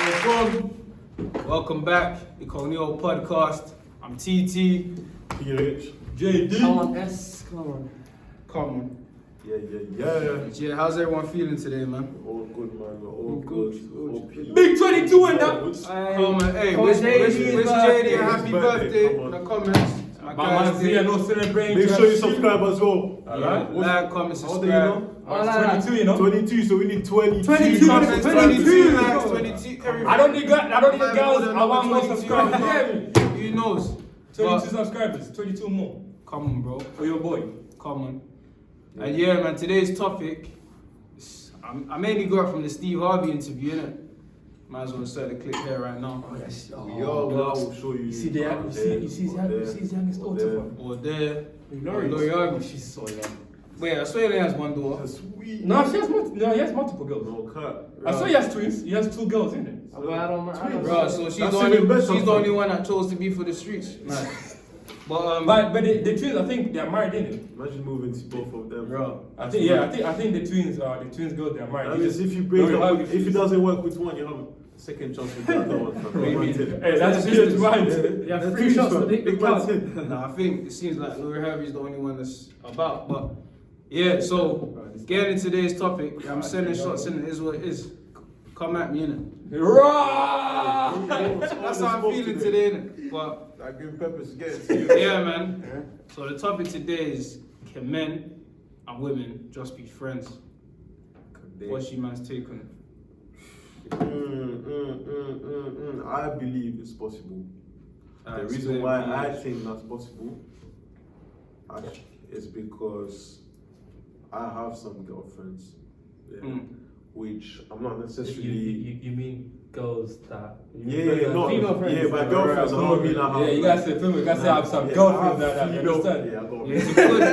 Welcome back, Incognito Podcast. I'm TT. PH. JD. Come on, S. Come on. Yeah. How's everyone feeling today, man? All good, man. All good. Big 22 in that. Come on, hey, wish JD a happy birthday in the comments. My guys did. No celebrating. Make sure you subscribe as well. Alright, like, comment, subscribe. It's 22, you know. 22, so we need 22. 22 comments, 22 likes, 22. Everything. I don't need girls. I want more subscribers. Yeah, Who knows? 22 subscribers. 22 more. Come on, bro. For your boy. Come on. And yeah, man, today's topic, I mainly got it from the Steve Harvey interview, innit? Might as well start the clip here right now. Oh, yes. We'll show you. You see his youngest daughter. Or there. Lori Harvey, she's so young. Wait, I swear he has one daughter. Sweet. No, he has multiple girls. No cut. I saw he has twins. He has 2 girls, isn't it? I don't Bro, so she's That's the even better, only man. one that chose to be for the streets. Man. But But the twins, I think they're married, isn't it? Imagine moving to both of them. bro, I think the twins girls, they're married. That means if you break up, if it doesn't work with one, you have a second chance with the other one. Maybe. Hey, that's just right. Yeah, 3 shots to the Big count. man. nah, I think it seems like Lori Harvey's the only one that's about. But yeah, so getting into today's topic, I'm sending shots in. It is what it is. Come at me, innit? That's how I'm feeling today, innit? But That green pepper's getting to you. yeah, man. So the topic today is, can men and women just be friends? What's your man's take on it? I believe it's possible. The Alright, reason explain, why please. I think that's possible is because I have some girlfriends, which I'm not necessarily. You mean girls that? female friends. my girlfriends. I don't mean I have. Yeah, you guys say female. You guys say I have some girlfriends that you understand. Yeah, I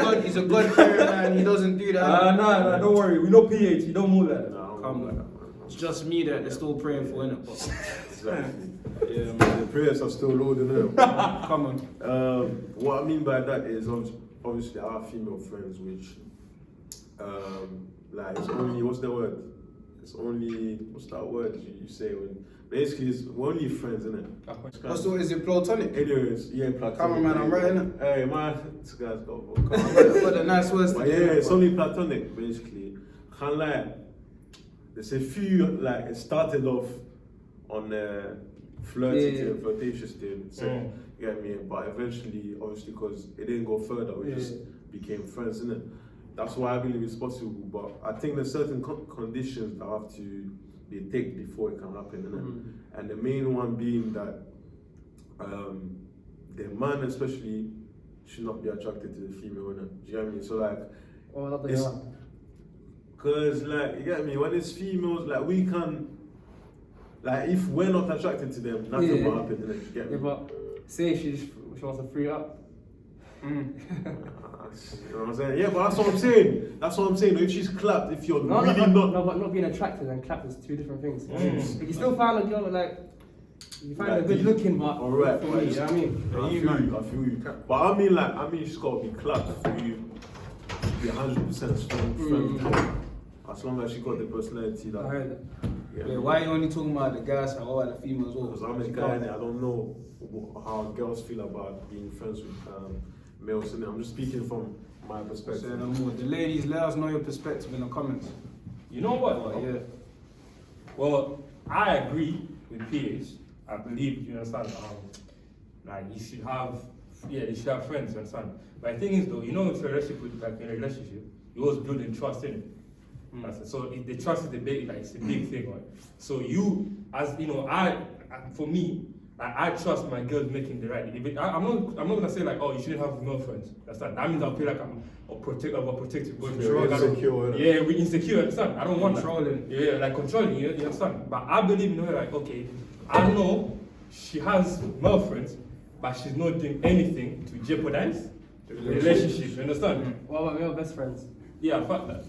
got He's a good parent, man. He doesn't do that. Nah, don't worry. We know PH. You don't move like that. Come on. It's just me that they're still praying for, innit? Exactly. Yeah, man. The prayers are still loading up. Come on. What I mean by that is obviously I have female friends which, like it's only what's the word? It's only what's that word you say when basically we're only friends, innit? So is it platonic? Anyways, yeah, platonic. Cameraman, I'm right, innit? Hey man, this guy's got What a nice words to But yeah, it's only platonic basically. Can't lie. There's a few like it started off on flirtatious thing. So you get me, but eventually, obviously, because it didn't go further, we just became friends, innit? That's why I believe it's possible. But I think there's certain conditions that have to be ticked before it can happen, innit? And the main one being that the man especially should not be attracted to the female, innit? Do you get me? So like, because like you get me, when it's females, like we can, like if we're not attracted to them, nothing will happen, innit? You get me? Yeah, but say she wants to free up. You know what I'm saying? Yeah, but that's what I'm saying. That's what I'm saying. If she's clapped, if you're No, really but not being attracted and clapped is 2 different things. Like, you still find a girl like you find her good looking, but alright, for me, you know what I mean? I feel you. But I mean she's gotta be clapped for you to be 100% friend. As long as she got the personality that. I heard that. Wait, why are you only talking about the guys and all the females? Because I'm a guy and I don't know how girls feel about being friends with males, and I'm just speaking from my perspective. Say no more. The ladies, let us know your perspective in the comments. You know what? Yeah. Well, I agree with PH. I believe, you understand, like you should have, they should have friends, you understand. But the thing is though, you know, in a relationship, you always building trust in it. So the trust is it's a big thing, right? So you, as you know, for me, I trust my girls making the right. I'm not gonna say like, oh, you shouldn't have male friends. That means I'll feel like I'm overprotective boyfriend. Insecure. We're insecure. Understand? I don't want controlling. That. Yeah, like controlling. You understand? But I believe in her. Like, okay, I know she has male friends, but she's not doing anything to jeopardize the relationship. You understand? What about your best friends? Yeah, fuck that.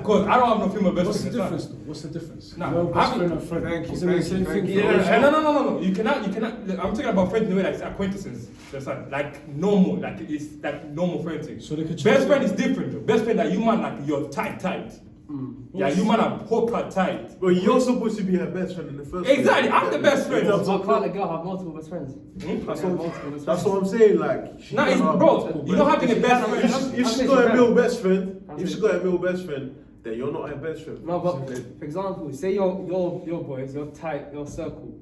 Because I don't have no female best What's the friend. difference though? What's the difference? Nah, Your best friend and friend. Thank you, Isn't it the same thank thing? you. No. You cannot. I'm talking about friends in the way like acquaintances. Understand? Like normal, like it's like normal friends thing. So they could Best friend is different. Though. Best friend that you man like you're tight. Yeah, you man are proper tight. But you're supposed to be her best friend in the first place. Exactly, I'm the best friend. So can't a girl have multiple best friends? That's what I'm saying. Like, she Nah, can it's, have bro, multiple you know best having a best friend. If she's got a male best friend, then you're not her best friend. No, but for example, say your boys, your type, your circle,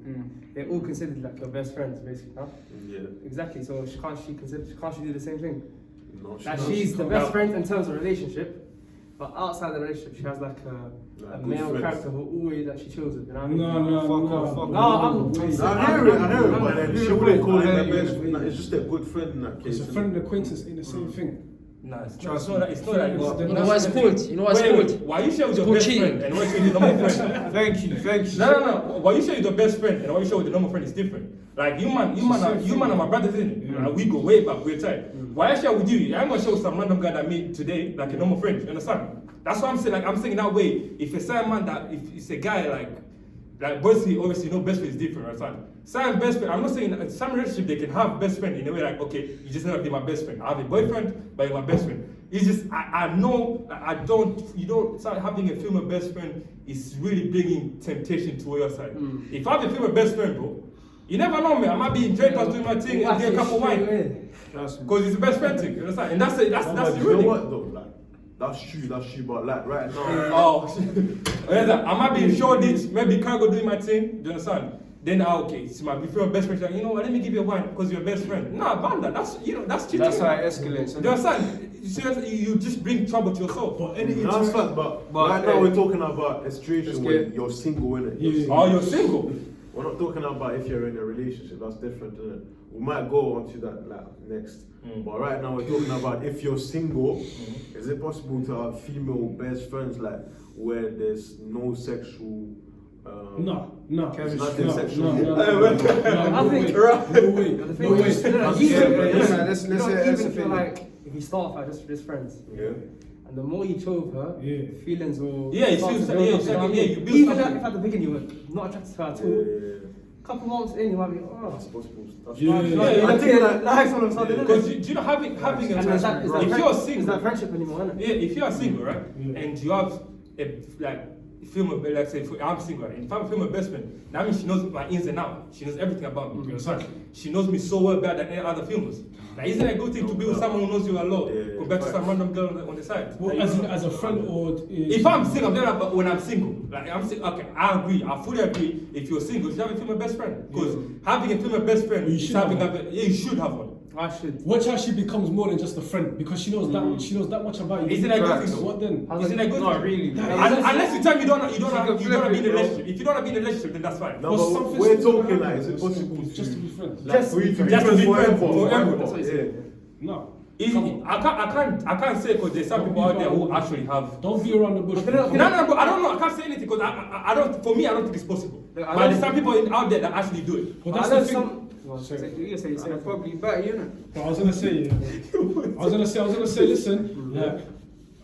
they're all considered like your best friends, basically, huh? Yeah. Exactly. So can't she do the same thing? No, Like she's the best friend in terms of relationship, but outside the relationship, she has like a good male friends. character who always that she chills with. You know what I mean? No. I hear it, but then she wouldn't call it I her hear best you. friend. It's just a good friend in that case. It's a friend and acquaintance ain't the same thing. Nah, it's Trust not like You know what it's called? You know what it's called? Why you share with your called best cheating. friend and why you share with your normal friend? Thank you. No. Why you share with your best friend and why you share with the normal friend is different. Like you man are my brothers, innit? Like, we go way back, we're tight. Why I share with you? I'm gonna show some random guy that I met today, like a normal friend. You understand? That's what I'm saying. Like I'm saying that way. If a certain man that if it's a guy like boys, obviously best friend is different, understand? Some best friend. I'm not saying that some relationship they can have best friend in a way like okay, you just never be my best friend. I have a boyfriend, but you're my best friend. It's just I know you don't start having a female best friend is really bringing temptation to your side. If I have a female best friend, bro, you never know me. I might be in Drake doing my thing and get a cup of wine. Because it's the best friend thing, you understand? And that's the You real know thing. what though? Like, that's true, but like right now. I might be in Shoreditch, maybe Cargo doing my thing, do you understand? Then okay, it's my female best friend, like, you know what, let me give you a wine because you're best friend. Nah, banda, that's cheating. That's how it escalates. Do you understand? You just bring trouble to yourself. But any That's fact, but right now we're talking about a situation where you're single, innit? Yeah. You're single. We're not talking about if you're in a relationship, that's different, isn't it? We might go on to that like next. But right now we're talking about if you're single, is it possible to have female best friends like where there's no sexual No. It's nothing sexual. I think No way. Let's even say if you're like if you start off as just friends, Yeah. and the more you chill with her, feelings will Yeah, start you to feel build up, exactly, you know what I yeah, mean? you build Even something. if at the beginning you were not attracted to her at all, couple months in you might be That's possible. That's Yeah. possible. Yeah, I think like nice all of a sudden, Because isn't it? do you know having a And is that if you're single, is that friendship anymore, isn't it? yeah, if you are single, right, Yeah. and you have a female, let's say I'm single, right, and if I'm a female best friend, that means she knows my ins and outs. She knows everything about me. Exactly. She knows me so well better than any other females. Like, isn't it a good thing to be with someone who knows you a lot Yeah, compared to some random girl on the side? Well, Like, as a friend or if I'm single, I'm talking about when I'm single. Like I'm single, okay, I agree. I fully agree. If you're single, you should have a female best friend. Because having a female best friend You is should having have you should have one. I should. watch how she becomes more than just a friend because she knows that much about you. Isn't that a good Facts. thing? So what then? Isn't that good? Not really. Unless you tell me you don't want to flip be in a it, bro. relationship. If you don't want to be in a relationship, then that's fine. No, But but something's we're still talking gonna like, is it happen. possible Just to be friends? Like, Just for you to be just to friends be friends forever? forever. That's what he said. No. Easy. I can't say because there's some people out there who actually have. Don't be around the bush. Okay, No, but I don't know. I can't say anything because I don't. For me, I don't think it's possible. Look, I But know- there's some people out there that actually do it. But I that's know the thing. some. You say They're probably better, you know. But I was gonna say, I was gonna say, listen, like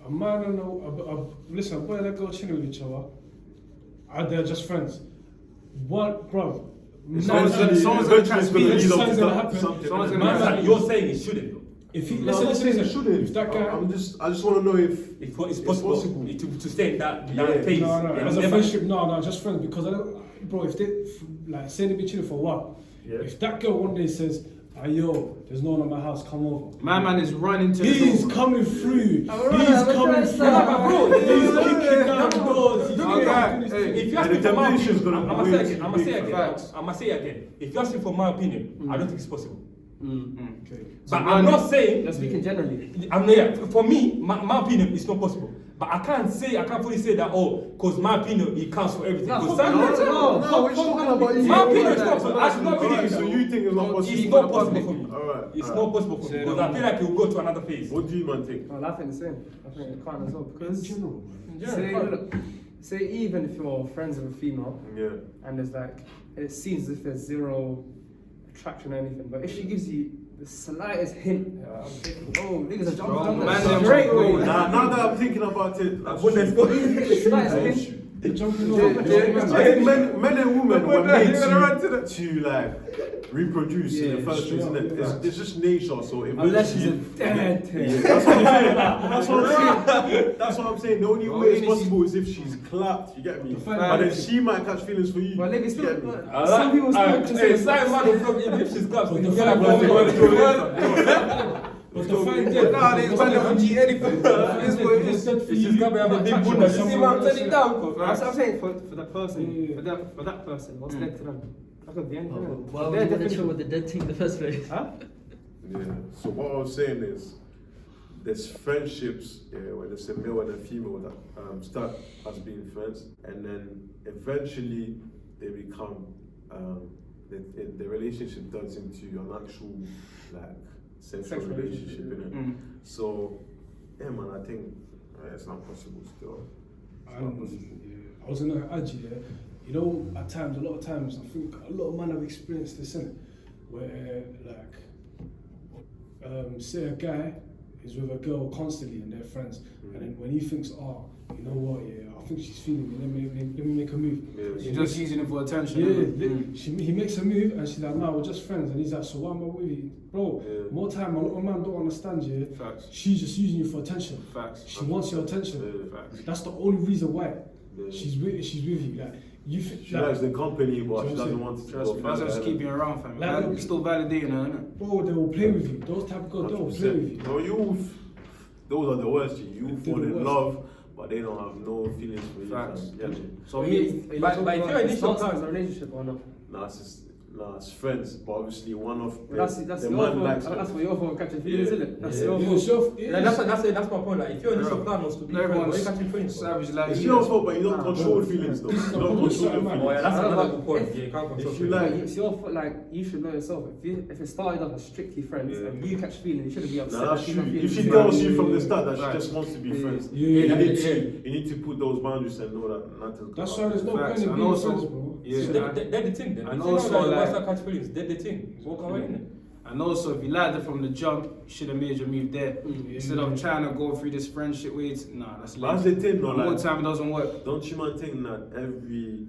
a man and listen, a boy and a girl chilling with each other, they're just friends. What, bro? Someone's gonna try to speed it. Something's gonna happen. Something. Someone's Man, gonna- like, you're saying it shouldn't. Though. If he No, I'm not listen, saying it listen, shouldn't. if that guy, I just want to know if It's possible, to stay in that phase. no, and as a never- friendship, no, just friends because I don't, bro. If they like say they be chilling for a while, if that girl one day says, yo, there's no one at my house, come over. My man is running to the He's door. coming through. Alright, He's I'm coming trying to through. stop. Bro, He's kicking down doors. He's Okay, doing hey, If you ask And me the for my temptation's opinion, gonna I'm be gonna way say too again. big for facts. I'm gonna say again. If you ask me for my opinion, I don't think it's possible. Okay. But I'm not saying. You're speaking generally. For me, my opinion is not possible. But I can't fully say that, because my opinion, it counts for everything. No, Because fuck some- no, we're talking about you. My opinion is not possible. I should not Alright, believe so it. you think it's not possible? It's not possible for me. Alright, It's alright. not possible for me. Say Because no I feel like it will go to another phase. What do you man think? Well, I think the same. I think it can't as well In because general, man. say, look, say even if you're friends with a female Yeah. and there's like it seems as if there's zero attraction or anything, but if she gives you the slightest hint, I'm thinking, oh, niggas are jumping on Man, that them straight go. away. Now that I'm thinking about it, Let's go. The slightest hint, They're jumping Yeah, over. yeah, I think men and women were made You're gonna run to to like reproduce in the first place, isn't it? It's just nature, so Unless she's a eventually. dead thing. That's what I'm saying. That's what I'm saying. That's what I'm saying. The only way it's possible is if she's clapped. You get me? But then she might catch feelings for you. But nigga, You still, get me? some people still Hey, consider side man will come in if she's clapped. But You the get fact that But the fact that Nah, they man don't cheat anything. It's what it is. If she's clapped, have a big bunda. You see what I'm telling you down, That's what I'm saying for the person, Yeah. for that person, what's led to them? That could be anything. Why would you want to chill with the dead team in the first place? Huh? Yeah. So what I was saying is, there's friendships where there's a male and a female that start as being friends, and then eventually they become the relationship turns into an actual like sexual relationship, innit? So yeah, man, I think it's not possible still. I was gonna add you there. You know, at times, a lot of times, I think a lot of men have experienced this, innit? Where like, say a guy is with a girl constantly and they're friends, and then when he thinks, oh, you know what, yeah, I think she's feeling me, let me make a move. Yeah. You're just using it for attention. He makes a move and she's like, nah, we're just friends. And he's like, so why am I with you? Bro, more time, a lot of men don't understand you. Facts. She's just using you for attention. Facts. She wants your attention. Facts. That's the only reason why. Yeah. She's with you. Like, you She likes the company, but she doesn't want to Trust go me, that's further. just keeping you around, fam. Like, You're still validating her, innit? bro, they will play with you. Those type of girls, they will play with you. No, those are the worst. You They're fall the in worst. love, but they don't have no feelings for you. Facts. fam. Yeah. So But if your initial plan is a relationship or not? It's friends, but obviously one of That's the your man fault. likes That's her. what your fault catching feelings, isn't it? That's Yeah. your You fault. yourself, That's my point. Like, if your initial plan was to be friends, why are you catching feelings? savage like It's you. your fault, but you don't control feelings though. You don't control your Oh yeah, feelings. that's I don't another know. good point. Yeah, you can't control If you feelings. like- It's your fault. Like you should know yourself. If it started off as strictly friends Yeah. and you catch feelings, you shouldn't be upset. No, that's that she's true. not If she feeling tells the you same. from the start that she Right. just wants to be Yeah. friends, Yeah, you need to put those boundaries and know that nothing's That's gonna why there's no Facts. point in And being also- friends, bro. Yeah. So they're the thing then. And The thing also, now that you like- start catch feelings, they're the thing. Walk away, innit? And also, if you liked it from the jump, you should have made your move there. Instead of trying to go through this friendship way, nah, that's But that's the thing though, And more like, time it doesn't work. don't you man think that every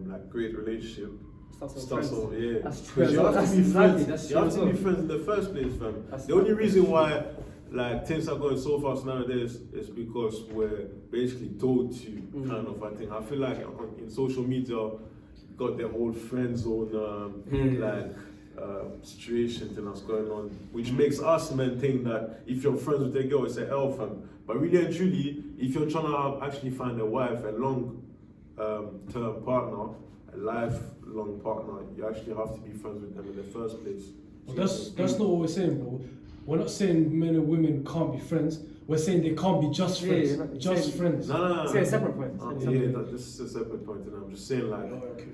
like great relationship Starts with starts friends. off, yeah. That's true. Because you have That's to be exactly- friends. that's You true have as to be well. friends in the first place, fam. That's The only true. reason why like things are going so fast nowadays is because we're basically told to kind of. I think I feel like in social media, got their whole Friendzone situation thing that's going on, which makes us men think that if you're friends with a girl, it's an L fam. But really and truly, if you're trying to actually find a wife, a long term partner, a lifelong partner, you actually have to be friends with them in the first place. Well, that's not what we're saying, bro. We're not saying men and women can't be friends. We're saying they can't be just Yeah, friends. you're not Just saying- friends. No. Say a separate point. This is a separate point, and I'm just saying like. Oh, okay.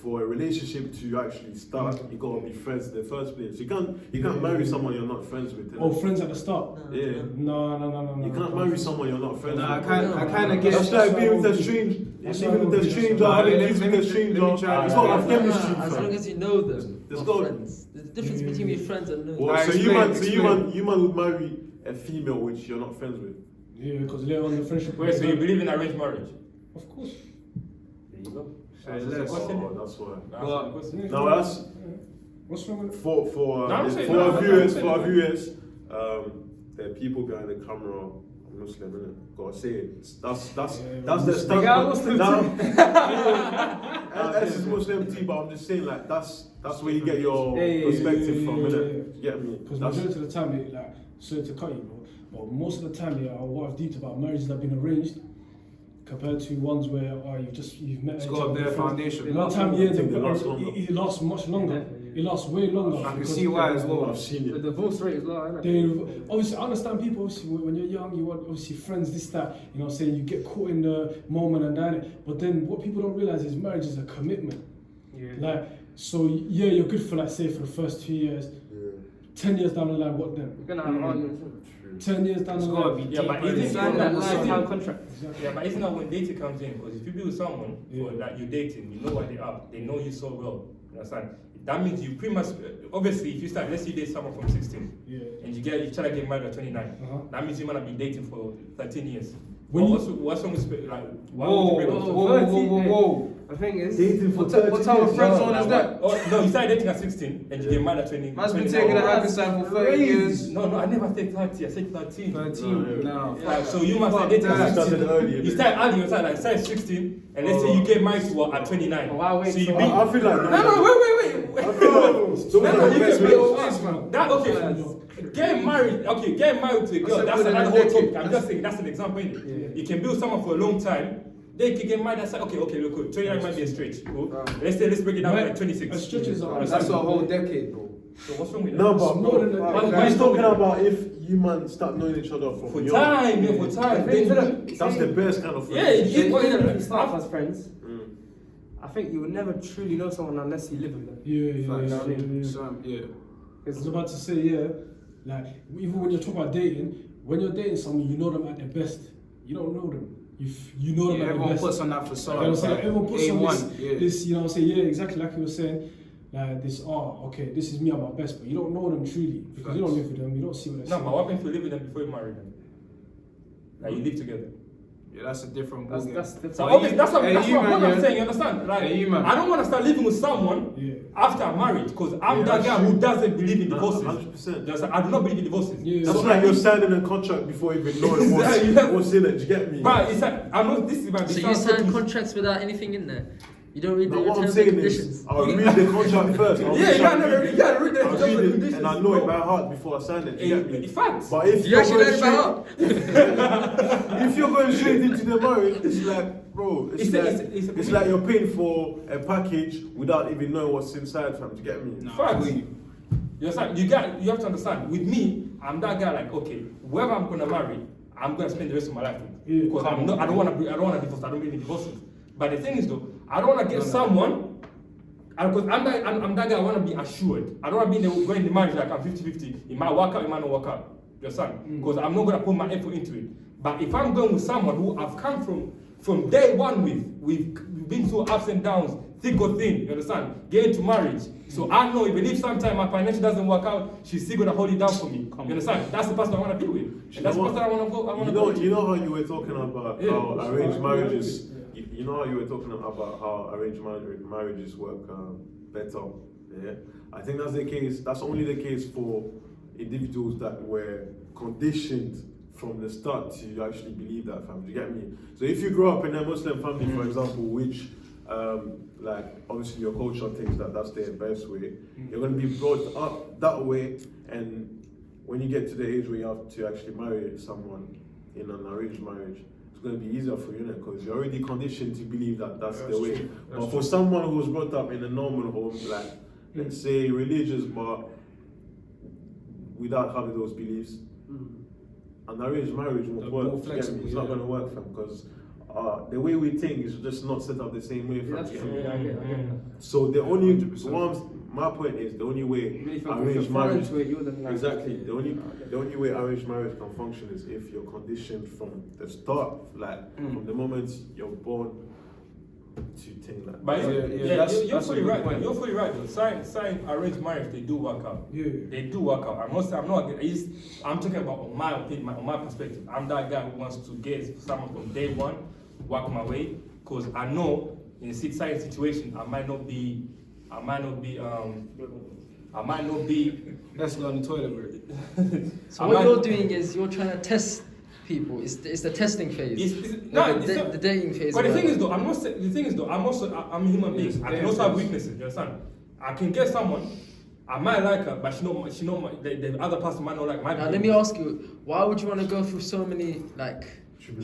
For a relationship to actually start, you gotta be friends in the first place. You can't marry someone you're not friends with. Oh, friends at the start. Yeah. No. You can't marry someone you're not friends Nah, I with. kind of get That's like being with a stranger. Living with a stranger, having kids with a stranger. It's not have chemistry. As long fam. as you know them, There's not no- friends. There's a difference between being friends and knowing. Well, so Explain. you man would marry a female which you're not friends with. Yeah, because later on the friendship. Wait, so you believe in arranged marriage? Of course. There you go. Say That's less. the question. Oh, that's why. That's Well, the question. No, that's What's wrong with it? for I'm saying- our I'm viewers. saying- The people behind the camera are Muslim, innit? Gotta say it. That's Yeah, the stuff. Yeah, Muslim That's just Muslim tea, but I'm just saying like that's where you get your Yeah. perspective from, innit? Get me? Because That's- majority of the time, like, sorry to cut you, bro, but most of the time, yeah, what I've deeped about marriages that have been arranged compared to ones where you've met. It's each got a other better before. foundation. One time, yeah, They last longer. it lasts much longer. Definitely. It lasts way longer. I can because- see why as well. I've seen The it. divorce rate is low, isn't it? They obviously I understand people. Obviously, when you're young, you want obviously friends, this, that. You know, saying you get caught in the moment and that. But then what people don't realize is marriage is a commitment. Yeah. Like, so yeah, you're good for like say for the first 2 years. 10 years down the line, what then? You're gonna have arguments, isn't it? 10 years down It's the gotta line. be Yeah, but deeper it than is that. Sign that Exactly. lifetime contract. Exactly. Yeah, but isn't that when dating comes in? Because if you be with someone Yeah. that you're dating, you know what they are, they know you so well. You understand? That means you pretty much, obviously, if you start, let's say you date someone from 16, Yeah. and you try to get married at 29, Uh-huh. that means you're gonna be dating for 13 years. when you, what's wrong with like? Why would you break up? Whoa. The thing is, Dating for What type of friendzone is that? Oh no, you started dating at 16 and you get married at 20. Man's been 20. taking a Oh, happy side for 30 years. No, I never said 30. I said 13. 13. No. Like, so you must have dated that. at 16. Started early, You started early, you started 16, and let's say you get married to what, at 29. Wow, wait, so you so- be. I feel like No, wait. I feel like No, you Best can friends. be that okay. Getting married to a girl, said that's within another a whole decade. topic. I'm just saying that's an example, innit? Yeah. You can build someone for a long time. Then you can get married and say, okay, look, good. 29 might be a stretch. Cool. Let's break it down to like 26. a stretch is That's a whole decade, bro. So what's wrong with No, that? but more than a- Why he's is talking that? about if you man start knowing each other from For young. time, yeah, for time. That's the best kind of Yeah, friendship. if you start as friends, Mm. I think you will never truly know someone unless you live with them. Yeah. I was about to say, yeah, like even when you're talking about dating, when you're dating someone, you know them at their best. You don't know them. You know them at their Everyone best. puts on that You know facade. what I'm saying? Everyone puts on A1. this, you know what I'm saying? Yeah, exactly like you were saying. Like this, okay, this is me at my best, but you don't know them truly because you don't live with them. You don't see what they No, say. but what happens if you live with them before you marry them? Like you live together. Yeah, that's a different That's ballgame. different. So obviously, that's what Hey, I'm yeah. saying. You understand? Like Hey, man. I don't want to start living with someone Yeah. after I'm married because I'm Yeah, that that's guy true. who doesn't believe in divorces. 100%. You understand? I do not believe in divorces. Yeah. That's So like I you're think- signing a contract before even knowing what's in it. Do you get me? But it's like I know this is my. So you sign contracts without anything in there? You don't read Now, the what I'm terms and saying conditions? is, I'll read the contract first. I'll Yeah, read you gotta read the I'll terms read and it, conditions. and I know it by heart before I sign it. Do you get me? In fact, But if You you're actually going know it by heart? if you're going straight into the marriage, it's like, bro, it's like you're paying for a package without even knowing what's inside, fam. Do you get me? facts. You understand? You have to understand. With me, I'm that guy. Like, okay, whoever I'm gonna marry, I'm gonna spend the rest of my life with. Yeah. Because I don't want to divorce. I don't believe in divorces. But the thing is, though, I don't want to get someone. Because I'm that guy. I want to be assured. I don't want to be going in the marriage like I'm 50-50. It might work out. It might not work out. You understand? Because I'm not gonna put my effort into it. But if I'm going with someone who I've come from day one with, we've been through ups and downs, thick or thin, you understand? Get into marriage. So I know even if sometime my financial doesn't work out, she's still gonna hold it down for me. You understand? That's the person I wanna be with. And that's the person I wanna go. You know how you were talking about Yeah. how arranged marriages. You know how you were talking about how arranged marriages work better. Yeah, I think that's the case. That's only the case for individuals that were conditioned from the start to actually believe that, fam. Do you get me? So if you grow up in a Muslim family, for example, which like obviously your culture thinks that that's their best way, you're going to be brought up that way, and when you get to the age where you have to actually marry someone in an arranged marriage, it's going to be easier for you, because you're already conditioned to believe that that's the way. But for someone who was brought up in a normal home, like let's say religious, but without having those beliefs, an arranged marriage won't More work. You get me? flexible, It's not yeah. going to work for them, because the way we think is just not set up the same way. Yeah, that's fam. true. Yeah, I get that. So the only 100%. my point is the only way Even if you're arranged foreign marriage to it, you're the like, exactly the only way arranged marriage can function is if you're conditioned from the start, like from the moment you're born to think like. But Yeah, you're that's fully a good right. point. You're fully right. Though. Sign arranged marriage, they do work out. Yeah. They do work out. I'm not. I'm talking about on my opinion, on my perspective. I'm that guy who wants to get someone from day one, work my way, because I know in a certain situation I might not be. Let's go on the toilet, bro. So what you're doing is you're trying to test people. It's the testing phase. The dating phase. But the or thing is whatever. though, I'm a human being. I can also have weaknesses. You understand? I can get someone. I might like her, but the other person might not like my. Now let me ask you, why would you want to go through so many like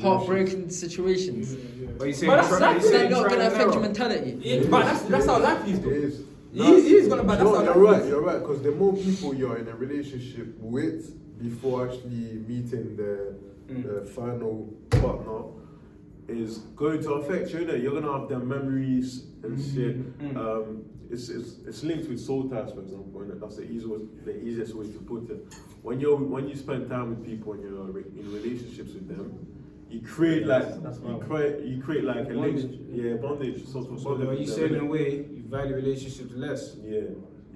heartbreaking situations? But you say But that's Is that not gonna affect your mentality? But that's how life is It though. is. He's gonna. But that's how You're life is. right, because the more people you're in a relationship with before actually meeting the final partner is going to affect you. You're gonna have their memories and shit. It's linked with soul ties, for example, and that's the easiest way to put it. When you spend time with people and you're in relationships with them, you create you create like a Bondage. link, bondage. Sort of So bondage are you with saying them, in a way you value relationships less? yeah.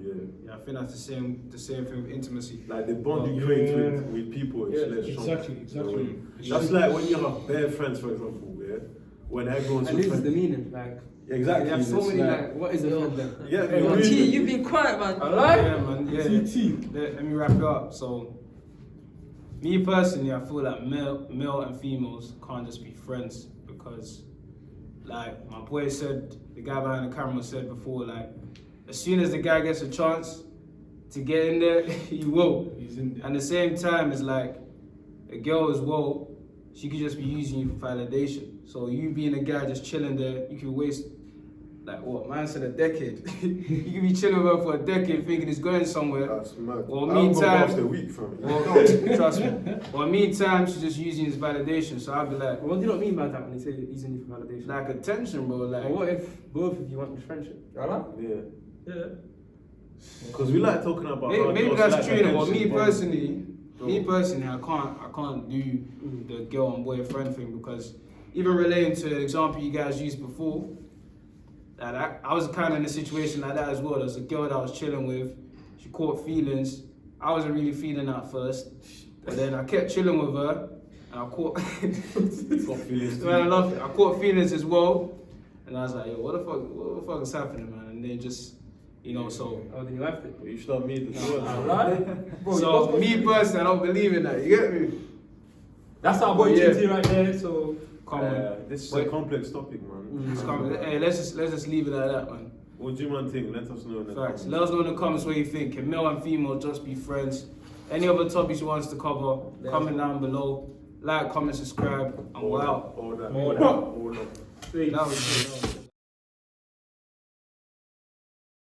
Yeah, I think that's the same thing with intimacy. Like the bond you Yeah. create with people is Yeah, less strong. exactly. That's like when you have bare friends, for example, yeah? When everyone's And with this is the friends. meaning, like. Exactly. You have so it's many, like- like, what is a friend then? Yeah, Yo, really. T, you've been quiet, man. Yeah, man. Yeah. TT. Let me wrap it up. So, me personally, I feel like male and females can't just be friends because, like my boy said, the guy behind the camera said before, like as soon as the guy gets a chance to get in there, he will. He's in there. And at the same time, it's like a girl as well. She could just be using you for validation. So you being a guy just chilling there, you can waste. Like what man said, a decade. You can be chilling with her for a decade thinking it's going somewhere. That's mad. Well, I haven't meantime- got past a week from it. Well, trust me. Well, meantime, she's just using his validation. So I'll be like, What do you not mean by that when you say using you for validation? like attention, bro. Like, Or what if both of you want the friendship? Yeah. Yeah. Because we like talking about how maybe girls that's like true. But attention, me personally, I can't do the girl and boyfriend thing because even relating to the example you guys used before, that I was kind of in a situation like that as well. There was a girl that I was chilling with. She caught feelings. I wasn't really feeling that at first, but then I kept chilling with her, and I caught. You got feelings too. Man, I love it. I caught feelings as well, and I was like, yo, what the fuck is happening, man? And then just, so. Oh, then you left it. You should have made the choice. Alright? Bro, So me personally, I don't believe in that. You get me? That's our boy Yeah. TT right there, so. Come on. This is Wait. a complex topic, man. It's coming. Hey, let's just leave it like that, man. What do you man think? Let us know in the Facts. comments. Let us know in the comments what you think. Can male and female just be friends? Any other topics you want us to cover? Comment down below. Like, comment, subscribe, and we're out. All that. All that. All that. That was good.